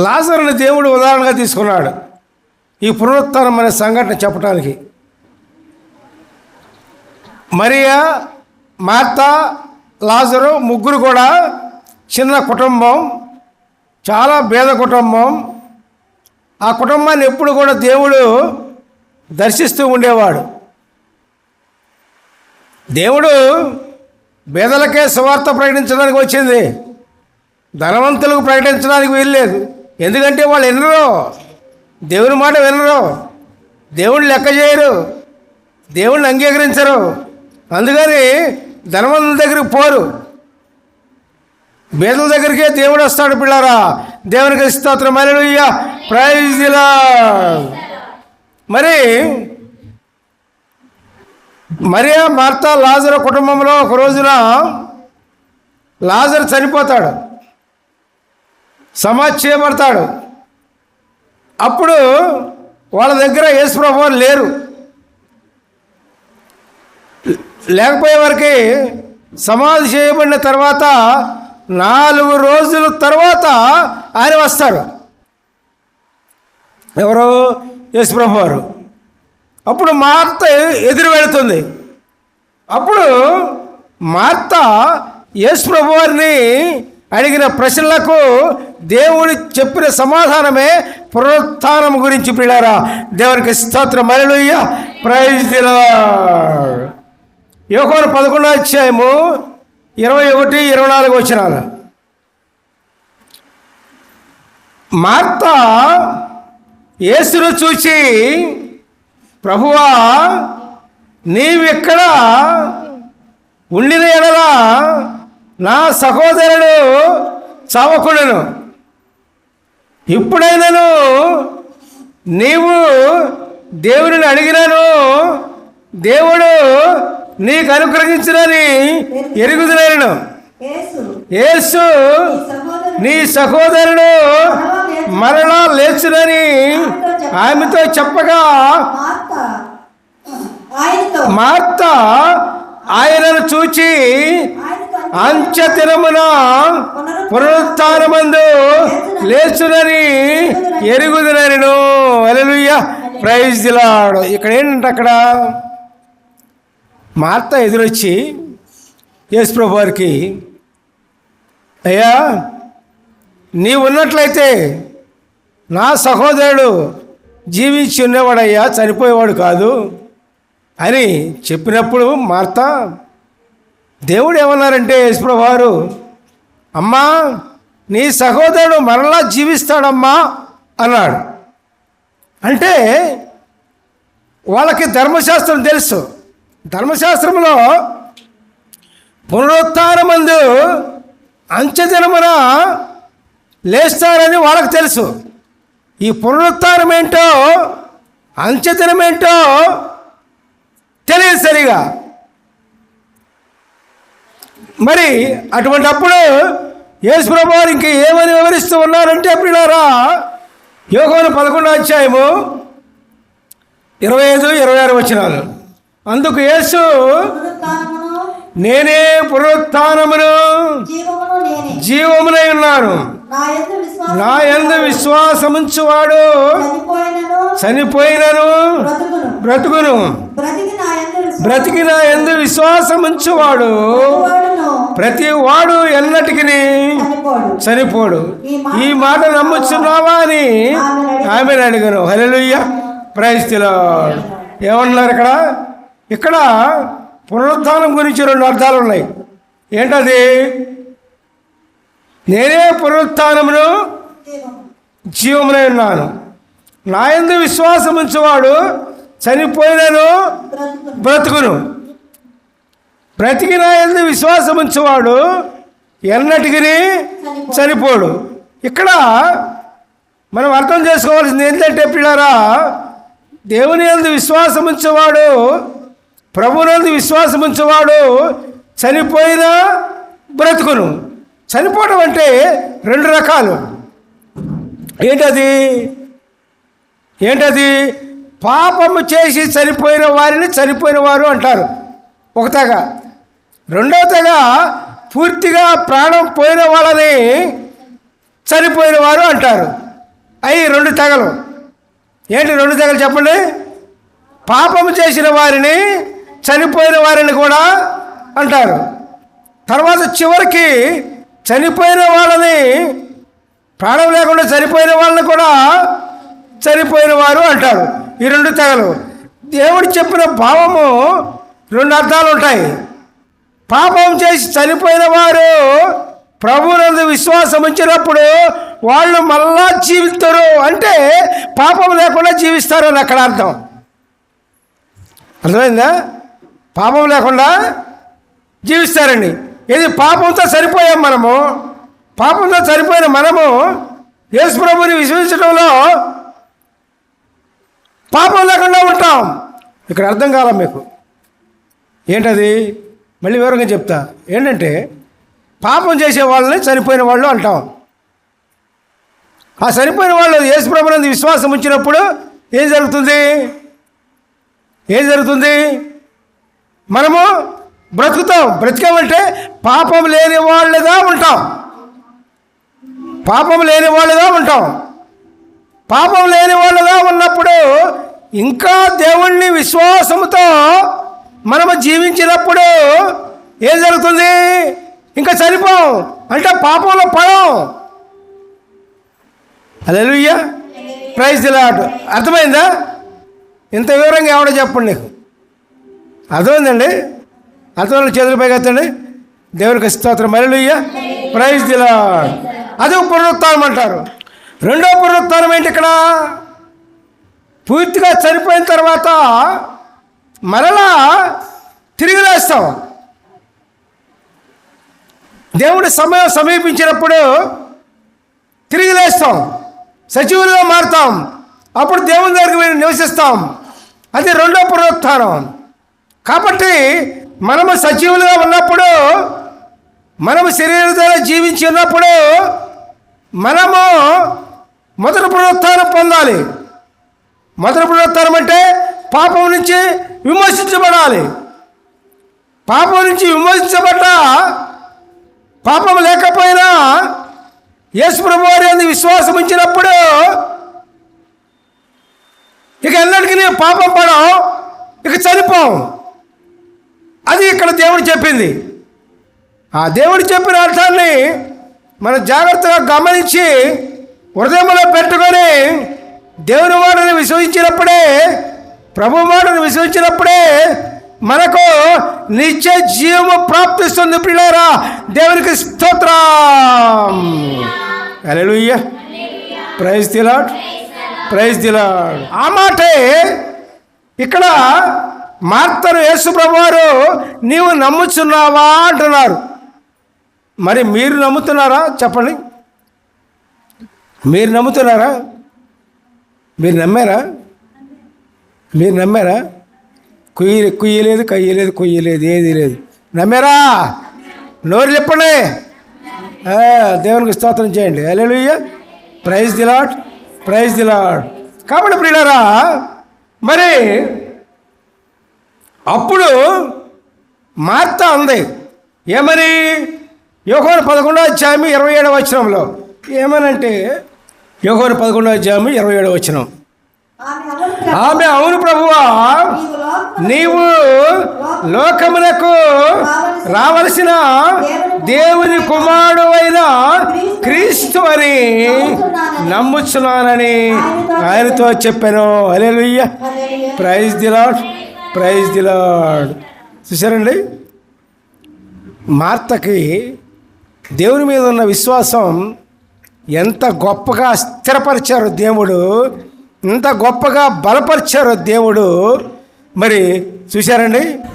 లాజరుని దేవుడు ఉదాహరణగా తీసుకున్నాడు ఈ పునరుత్థానం అనే సంఘటన చెప్పడానికి. మరియా, మార్తా, లాజరు ముగ్గురు కూడా చిన్న కుటుంబం, చాలా పేద కుటుంబం. ఆ కుటుంబాన్ని ఎప్పుడు కూడా దేవుడు దర్శిస్తూ ఉండేవాడు. దేవుడు పేదలకే సువార్త ప్రకటించడానికి వచ్చింది, ధనవంతులకు ప్రకటించడానికి వీల్లేదు. ఎందుకంటే వాళ్ళు వినరు, దేవుని మాట వినరు, దేవుడిని లెక్క చేయరు, దేవుడిని అంగీకరించరు. అందుకని ధనవంతుల దగ్గరికి పోరు, పేదల దగ్గరికే దేవుడు వస్తాడు. పిల్లారా, దేవునికి స్తోత్రం, హల్లెలూయా, ప్రైజ్ ది లార్డ్. మరి మరియా, మార్తా, లాజరు కుటుంబంలో ఒక రోజున లాజరు చనిపోతాడు, సమాధి చేయబడతాడు. అప్పుడు వాళ్ళ దగ్గర యేసుప్రభువు లేరు. లేకపోయే వారికి సమాధి చేయబడిన తర్వాత 4 రోజుల తర్వాత ఆయన వస్తారు. ఎవరు? యేసుప్రభువు వారు. అప్పుడు మార్త ఎదురు వెళుతుంది. అప్పుడు మార్త యేసుప్రభువు వారిని అడిగిన ప్రశ్నలకు దేవుడు చెప్పిన సమాధానమే పునరుత్థానం గురించి. పిల్లారా, దేవునికి స్తోత్రం, హల్లెలూయా, ప్రైజ్ ది లార్డ్. యోహాను 11వ అధ్యాయము 21, 24 వచనాలు. మార్త యేసును చూచి, ప్రభువా, నీవెక్కడ ఉండిన ఎడల నా సహోదరుడు చావకుండును. ఇప్పుడైనను నీవు దేవుని అడిగినాను, దేవుడు నీకు అనుగ్రహించునని ఎరుగుదునను. యేసు నీ సహోదరుడు మరలా లేచునని ఆమెతో చెప్పగా, మార్త ఆయనను చూచి అంత్యదినమున పునరుత్థానమందు లేచునని ఎరుగుదునను. హల్లెలూయా, ప్రైజ్ ది లార్డ్. ఇక్కడ ఏంటంటే, అక్కడ మార్త ఎదురొచ్చి యేసుప్రభువు వారికి, అయ్యా, నీవు ఉన్నట్లయితే నా సహోదరుడు జీవించి ఉన్నవాడయ్యా, చనిపోయేవాడు కాదు అని చెప్పినప్పుడు మార్త, దేవుడు ఏమన్నారంటే, యేసుప్రభువు వారు, అమ్మా, నీ సహోదరుడు మరలా జీవిస్తాడమ్మా అన్నాడు. అంటే వాళ్ళకి ధర్మశాస్త్రం తెలుసు. ధర్మశాస్త్రంలో పునరుత్థానమందు అంత్యదినమున లేస్తారని వాళ్ళకి తెలుసు. ఈ పునరుత్థానం ఏంటో, అంత్యదినం ఏంటో తెలియదు సరిగా. మరి అటువంటప్పుడు యేసుప్రభువు వారు ఇంక ఏమని వివరిస్తూ ఉన్నారంటే, పిల్లారా, యోహాను 11వ అధ్యాయము 25, 26 వచనాలు. అందుకు యేసు, నేనే పునరుత్థానమును జీవమునై ఉన్నాను. నా యందు విశ్వాసముంచువాడు చనిపోయినను బ్రతుకును. బ్రతికి నా యందు విశ్వాసముంచువాడు ప్రతి వాడు ఎన్నటికి చనిపోడు. ఈ మాట నమ్ముచున్నావా అని ఆమెను అడిగాను. హల్లెలూయా, ప్రైజ్ ది లార్డ్. ఏమన్నారు ఇక్కడ పునరుత్థానం గురించి 2 అర్థాలు ఉన్నాయి. ఏంటది? నేనే పునరుత్థానమును జీవమునై ఉన్నాను. నా యందు విశ్వాసం ఉంచువాడు చనిపోయినను బ్రతుకును. బ్రతికి నా యందు విశ్వాసం ఉంచువాడు ఎన్నటికి చనిపోడు. ఇక్కడ మనం అర్థం చేసుకోవాల్సింది ఏంటంటే, పిల్లారా, దేవుని యందు విశ్వాసం ఉంచేవాడు, ప్రభువునందు విశ్వాసం ఉంచేవాడు చనిపోయినా బ్రతుకును. చనిపోవడం అంటే 2 రకాలు. ఏంటది? పాపము చేసి చనిపోయిన వారిని చనిపోయిన వారు అంటారు, ఒక తెగ. రెండవ తెగ పూర్తిగా ప్రాణం పోయిన వాళ్ళని చనిపోయిన వారు అంటారు. అవి 2 తెగలు. ఏంటి 2 తెగలు చెప్పండి? పాపము చేసిన వారిని, చనిపోయిన వారిని కూడా అంటారు. తర్వాత చివరికి చనిపోయిన వాళ్ళని, ప్రాణం లేకుండా చనిపోయిన వాళ్ళని కూడా చనిపోయిన వారు అంటారు. ఈ 2 తెగలు. దేవుడు చెప్పిన భావము 2 అర్థాలు ఉంటాయి. పాపం చేసి చనిపోయిన వారు ప్రభువునందు విశ్వాసం ఉంచినప్పుడు వాళ్ళు మళ్ళా జీవిస్తారు, అంటే పాపం లేకుండా జీవిస్తారు అని అక్కడ అర్థం. అర్థమైందా? పాపం లేకుండా జీవిస్తారండి. ఇది పాపంతో సరిపోయాం మనము. పాపంతో సరిపోయిన మనము యేసు ప్రభువుని విశ్వసించడంలో పాపం లేకుండా ఉంటాం. ఇక్కడ అర్థం కాల మీకు ఏంటది? మళ్ళీ వివరంగా చెప్తా. ఏంటంటే పాపం చేసే వాళ్ళని చనిపోయిన వాళ్ళు అంటాం. ఆ చనిపోయిన వాళ్ళు యేసు ప్రభువునందు విశ్వాసం ఉంచినప్పుడు ఏం జరుగుతుంది? మనము బ్రతుకుతాం. బ్రతికామంటే పాపం లేని వాళ్ళుగా ఉంటాం. పాపం లేని వాళ్ళుగా ఉన్నప్పుడు ఇంకా దేవుణ్ణి విశ్వాసముతో మనము జీవించినప్పుడు ఏం జరుగుతుంది? ఇంకా చనిపోం, అంటే పాపంలో పడం. హల్లెలూయా, ప్రైజ్ ది లార్డ్. అర్థమైందా? ఇంత వివరంగా ఎవడో చెప్పండి నీకు. అర్థమైందండి? అర్థమైన చేతుల పైకి ఎత్తండి. దేవునికి స్తోత్రం. Hallelujah, praise the lord. అది పునరుత్థానం అంటారు. 2వ పునరుత్థానం ఏంటి? ఇక్కడ పూర్తిగా చనిపోయిన తర్వాత మరలా తిరిగి లేస్తాం. దేవుడి సమయం సమీపించినప్పుడు తిరిగి లేస్తాం, సజీవులుగా మారుతాం. అప్పుడు దేవుని దగ్గరికి వెళ్ళి నివసిస్తాం. అది 2వ పునరుత్థానం. కాబట్టి మనము సజీవులుగా ఉన్నప్పుడు, మనము శరీరం ద్వారా జీవించి ఉన్నప్పుడు మనము మొదటి పునరుత్థానం పొందాలి. మొదటి పునరుత్థానం అంటే పాపం నుంచి విమోచించబడాలి. పాపం నుంచి విమోచించబడ్డ, పాపం లేకపోయినా యేసు ప్రభువు వారి యందు విశ్వాసం ఉంచినప్పుడు ఇక ఎన్నటికీ పాపం పడం, ఇక చనిపోం. అది ఇక్కడ దేవుడు చెప్పింది. ఆ దేవుడు చెప్పిన అర్థాన్ని మనం జాగ్రత్తగా గమనించి హృదయంలో పెట్టుకొని దేవుని మాటను విశ్వసించినప్పుడే, ప్రభు మాటను విశ్వసించినప్పుడే మనకు నిత్య జీవము ప్రాప్తిస్తుంది. పిల్లారా, దేవునికి స్తోత్రం. Hallelujah, praise the Lord, praise the Lord. ఆ మాటే ఇక్కడ మార్తను యేసు ప్రభువారు నీవు నమ్ముచున్నావా అంటున్నారు. మరి మీరు నమ్ముతున్నారా? చెప్పండి. మీరు నమ్ముతున్నారా? మీరు నమ్మారా? కుయ్యలేదు, కయ్యలేదు, కొయ్యలేదు, ఏది లేదు. నమ్మారా? నోరు చెప్పండి. దేవునికి స్తోత్రం చేయండి. Hallelujah, praise the Lord, praise the Lord. కాబట్టి ప్రియులారా, మరి అప్పుడు మార్త అంది ఏమని? యోహాను 11:27 ఏమనంటే, యోహాను 11:27 ఆమె అవును ప్రభువా, నీవు లోకమునకు రావలసిన దేవుని కుమారుడు అయిన క్రీస్తు అని నమ్ముచున్నానని ఆయనతో చెప్పాను. Hallelujah, praise the Lord, praise the Lord. చూసారండి, మార్తకి దేవుని మీద ఉన్న విశ్వాసం ఎంత గొప్పగా స్థిరపరిచారో దేవుడు, ఎంత గొప్పగా బలపరిచారో దేవుడు. మరి చూశారండి.